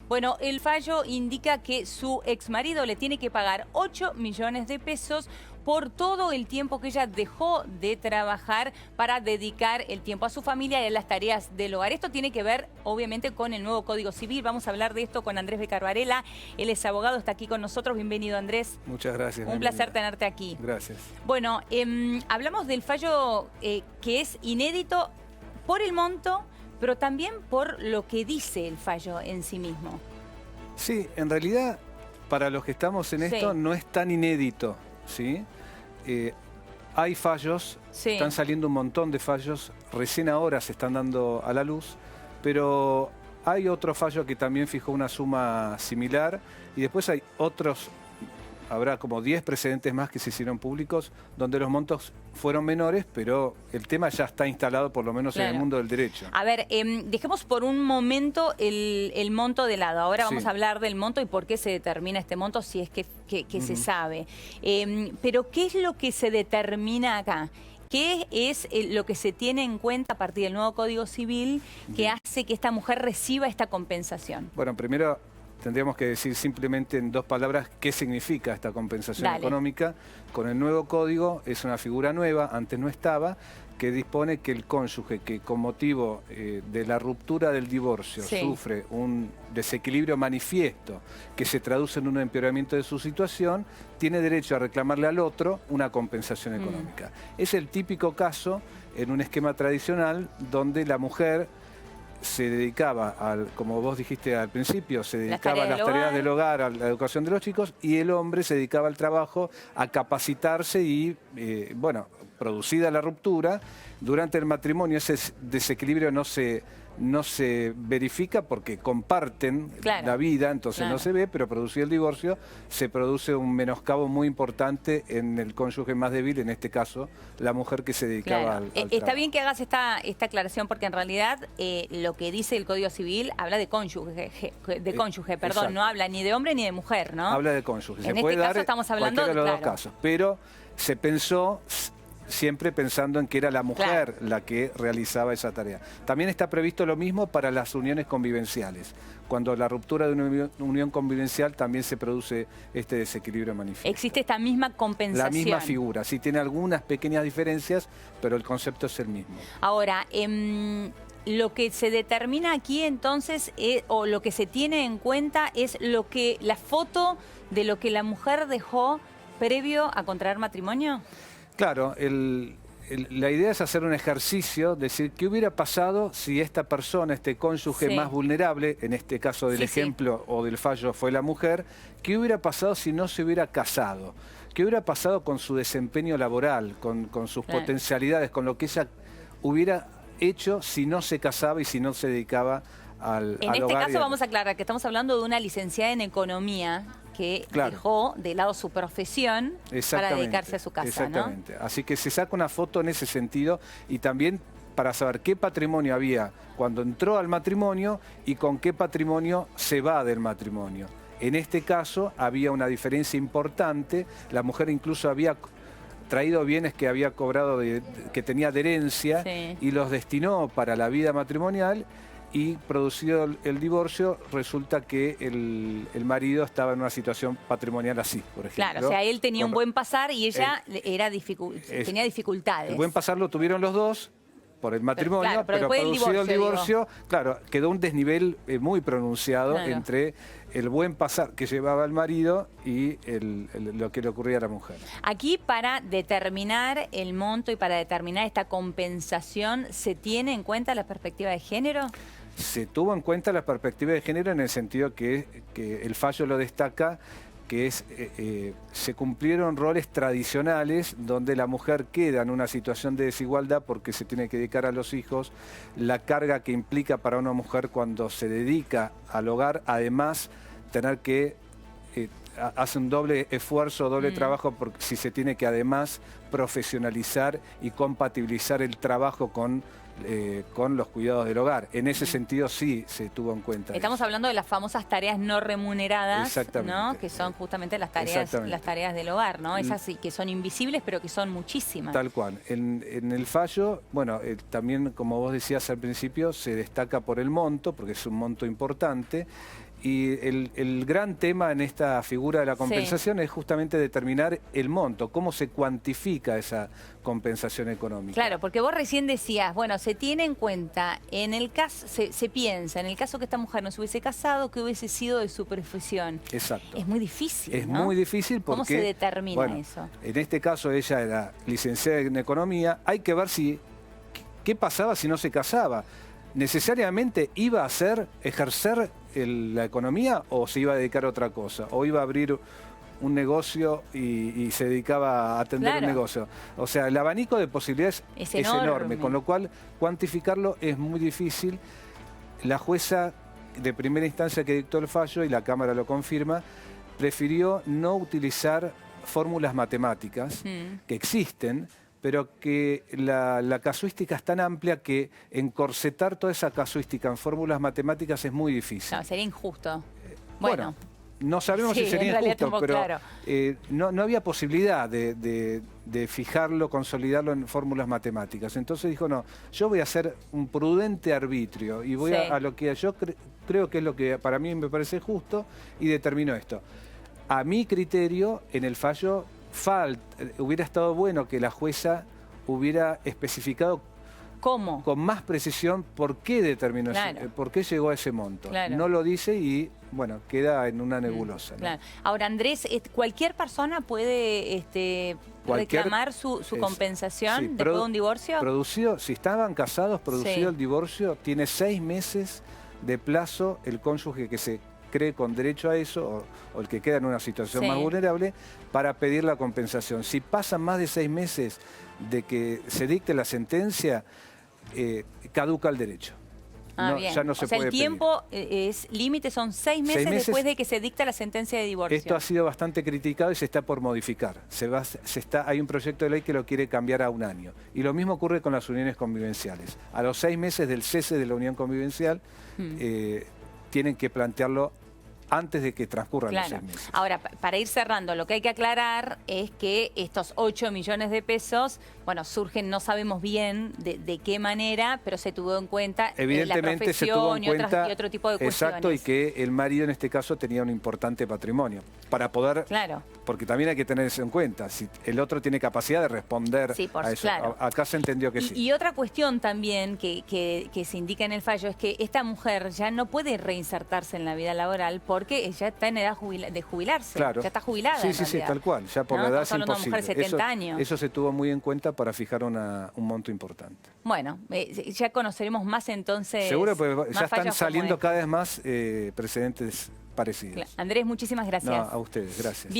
Bueno, el fallo indica que su exmarido le tiene que pagar 8 millones de pesos por todo el tiempo que ella dejó de trabajar para dedicar el tiempo a su familia y a las tareas del hogar. Esto tiene que ver, obviamente, con el nuevo Código Civil. Vamos a hablar de esto con Andrés Becar Varela. Él es abogado, está aquí con nosotros. Bienvenido, Andrés. Muchas gracias. Un placer tenerte aquí. Gracias. Bueno, hablamos del fallo que es inédito por el monto, pero también por lo que dice el fallo en sí mismo. Sí, en realidad, para los que estamos en esto, no es tan inédito, ¿sí? Hay fallos, están saliendo un montón de fallos, recién ahora se están dando a la luz, pero hay otro fallo que también fijó una suma similar y después hay otros, habrá como 10 precedentes más que se hicieron públicos donde los montos fueron menores, pero el tema ya está instalado por lo menos en el mundo del derecho. A ver, dejemos por un momento el monto de lado. Ahora vamos a hablar del monto y por qué se determina este monto, si es que se sabe. Pero ¿qué es lo que se determina acá? ¿Qué es lo que se tiene en cuenta a partir del nuevo Código Civil que hace que esta mujer reciba esta compensación? Bueno, primero tendríamos que decir simplemente en 2 palabras qué significa esta compensación económica. Con el nuevo código es una figura nueva, antes no estaba, que dispone que el cónyuge que con motivo de la ruptura del divorcio sufre un desequilibrio manifiesto que se traduce en un empeoramiento de su situación, tiene derecho a reclamarle al otro una compensación económica. Es el típico caso en un esquema tradicional donde la mujer se dedicaba, como vos dijiste al principio, se dedicaba a las tareas del hogar, a la educación de los chicos, y el hombre se dedicaba al trabajo, a capacitarse y, bueno, producida la ruptura, durante el matrimonio ese desequilibrio no se verifica porque comparten la vida, entonces no se ve, pero producido el divorcio, se produce un menoscabo muy importante en el cónyuge más débil, en este caso, la mujer que se dedicaba al trabajo. Está bien que hagas esta aclaración porque en realidad lo que dice el Código Civil habla de cónyuge, perdón, no habla ni de hombre ni de mujer, ¿no? Habla de cónyuge. En este caso estamos hablando de los dos casos, pero se pensó siempre pensando en que era la mujer la que realizaba esa tarea. También está previsto lo mismo para las uniones convivenciales. Cuando la ruptura de una unión convivencial también se produce este desequilibrio manifiesto. ¿Existe esta misma compensación? La misma figura, sí tiene algunas pequeñas diferencias, pero el concepto es el mismo. Ahora, lo que se determina aquí entonces, o lo que se tiene en cuenta, es la foto de lo que la mujer dejó previo a contraer matrimonio. Claro, la idea es hacer un ejercicio, decir, ¿qué hubiera pasado si esta persona, este cónyuge más vulnerable, en este caso del ejemplo o del fallo fue la mujer, qué hubiera pasado si no se hubiera casado? ¿Qué hubiera pasado con su desempeño laboral, con sus potencialidades, con lo que ella hubiera hecho si no se casaba y si no se dedicaba al hogar? En este caso vamos a aclarar que estamos hablando de una licenciada en economía que dejó de lado su profesión para dedicarse a su casa. Exactamente. Así que se saca una foto en ese sentido y también para saber qué patrimonio había cuando entró al matrimonio y con qué patrimonio se va del matrimonio. En este caso había una diferencia importante. La mujer incluso había traído bienes que había cobrado, que tenía de herencia y los destinó para la vida matrimonial. Y producido el divorcio, resulta que el marido estaba en una situación patrimonial así, por ejemplo. Claro, o sea, él tenía un buen pasar y ella tenía dificultades. El buen pasar lo tuvieron los dos por el matrimonio, pero producido el divorcio, claro, quedó un desnivel muy pronunciado entre el buen pasar que llevaba el marido y lo que le ocurría a la mujer. Aquí, para determinar el monto y para determinar esta compensación, ¿se tiene en cuenta la perspectiva de género? Se tuvo en cuenta la perspectiva de género en el sentido que el fallo lo destaca, que se cumplieron roles tradicionales donde la mujer queda en una situación de desigualdad porque se tiene que dedicar a los hijos, la carga que implica para una mujer cuando se dedica al hogar, además tener que hace un doble esfuerzo, doble trabajo, porque si se tiene que además profesionalizar y compatibilizar el trabajo con los cuidados del hogar. En ese sentido sí se tuvo en cuenta. Estamos hablando de las famosas tareas no remuneradas, ¿no? Que son justamente las tareas del hogar, ¿no? Esas sí, que son invisibles, pero que son muchísimas. Tal cual. En el fallo, bueno, también como vos decías al principio, se destaca por el monto, porque es un monto importante, Y el gran tema en esta figura de la compensación es justamente determinar el monto, cómo se cuantifica esa compensación económica. Claro, porque vos recién decías, bueno, se tiene en cuenta, en el caso, se piensa, en el caso que esta mujer no se hubiese casado, que hubiese sido de su profesión. Exacto. Es muy difícil, Es ¿no? muy difícil porque... ¿Cómo se determina bueno, eso? En este caso ella era licenciada en Economía, hay que ver qué pasaba si no se casaba. ¿Necesariamente iba a ejercer la economía o se iba a dedicar a otra cosa? ¿O iba a abrir un negocio y se dedicaba a atender un negocio? O sea, el abanico de posibilidades es enorme, con lo cual cuantificarlo es muy difícil. La jueza de primera instancia que dictó el fallo, y la Cámara lo confirma, prefirió no utilizar fórmulas matemáticas que existen, pero que la casuística es tan amplia que encorsetar toda esa casuística en fórmulas matemáticas es muy difícil. No, sería injusto. Bueno, no sabemos si sería injusto, pero claro. No había posibilidad de fijarlo, consolidarlo en fórmulas matemáticas. Entonces dijo, no, yo voy a hacer un prudente arbitrio y voy a lo que yo creo que es lo que para mí me parece justo, y determinó esto. A mi criterio, en el fallo, hubiera estado bueno que la jueza hubiera especificado ¿cómo? Con más precisión por qué determinó, por qué llegó a ese monto. No lo dice y, bueno, queda en una nebulosa. ¿No? Ahora, Andrés, ¿cualquier persona puede reclamar su compensación después de un divorcio? Si estaban casados, producido el divorcio, tiene 6 meses de plazo el cónyuge que se cree con derecho a eso, o el que queda en una situación más vulnerable, para pedir la compensación. Si pasan más de 6 meses de que se dicte la sentencia, caduca el derecho. Ya no se puede el tiempo límite son 6 meses después de que se dicta la sentencia de divorcio. Esto ha sido bastante criticado y se está por modificar. Hay un proyecto de ley que lo quiere cambiar a 1 año. Y lo mismo ocurre con las uniones convivenciales. A los 6 meses del cese de la unión convivencial, tienen que plantearlo antes de que transcurran los 6 meses. Ahora, para ir cerrando, lo que hay que aclarar es que estos 8 millones de pesos, bueno, surgen, no sabemos bien de qué manera, pero se tuvo en cuenta evidentemente la profesión se tuvo en cuenta, y otro tipo de cuestiones. Exacto, y que el marido en este caso tenía un importante patrimonio. Para poder, porque también hay que tener eso en cuenta, si el otro tiene capacidad de responder a eso. Acá se entendió que sí. Y otra cuestión también que se indica en el fallo es que esta mujer ya no puede reinsertarse en la vida laboral porque ella está en edad de jubilarse. Ya está jubilada. Sí, tal cual. Ya por la edad es imposible. Una mujer de 70 años. Eso se tuvo muy en cuenta para fijar un monto importante. Bueno, ya conoceremos más entonces. Seguro, porque ya están saliendo cada vez más precedentes parecidos. Andrés, muchísimas gracias. No, a ustedes, gracias.